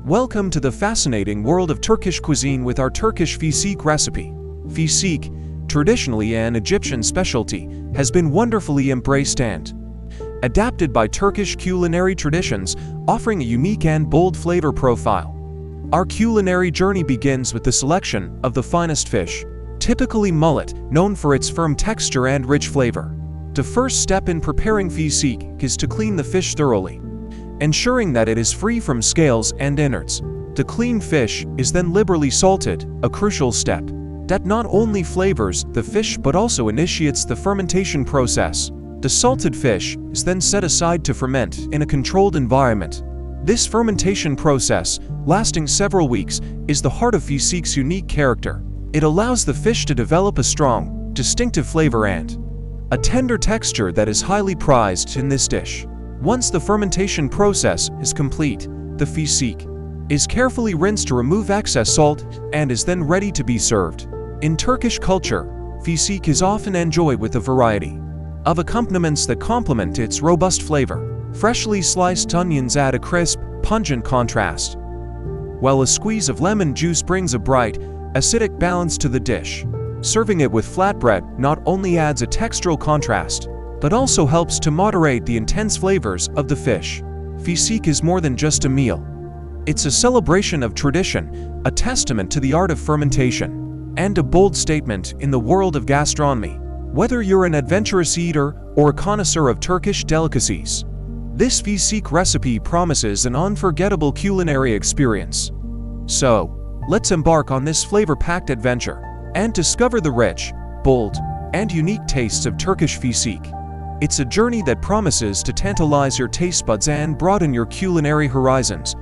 Welcome to the fascinating world of Turkish cuisine with our Turkish Feseekh recipe. Feseekh, traditionally an Egyptian specialty, has been wonderfully embraced and adapted by Turkish culinary traditions, offering a unique and bold flavor profile. Our culinary journey begins with the selection of the finest fish, typically mullet, known for its firm texture and rich flavor. The first step in preparing Feseekh is to clean the fish thoroughly, ensuring that it is free from scales and innards. The cleaned fish is then liberally salted, a crucial step that not only flavors the fish but also initiates the fermentation process. The salted fish is then set aside to ferment in a controlled environment. This fermentation process, lasting several weeks, is the heart of Feseekh's unique character. It allows the fish to develop a strong, distinctive flavor and a tender texture that is highly prized in this dish. Once the fermentation process is complete, the Feseekh is carefully rinsed to remove excess salt and is then ready to be served. In Turkish culture, Feseekh is often enjoyed with a variety of accompaniments that complement its robust flavor. Freshly sliced onions add a crisp, pungent contrast, while a squeeze of lemon juice brings a bright, acidic balance to the dish. Serving it with flatbread not only adds a textural contrast, but also helps to moderate the intense flavors of the fish. Feseekh is more than just a meal. It's a celebration of tradition, a testament to the art of fermentation, and a bold statement in the world of gastronomy. Whether you're an adventurous eater or a connoisseur of Turkish delicacies, this Feseekh recipe promises an unforgettable culinary experience. So, let's embark on this flavor-packed adventure and discover the rich, bold, and unique tastes of Turkish Feseekh. It's a journey that promises to tantalize your taste buds and broaden your culinary horizons.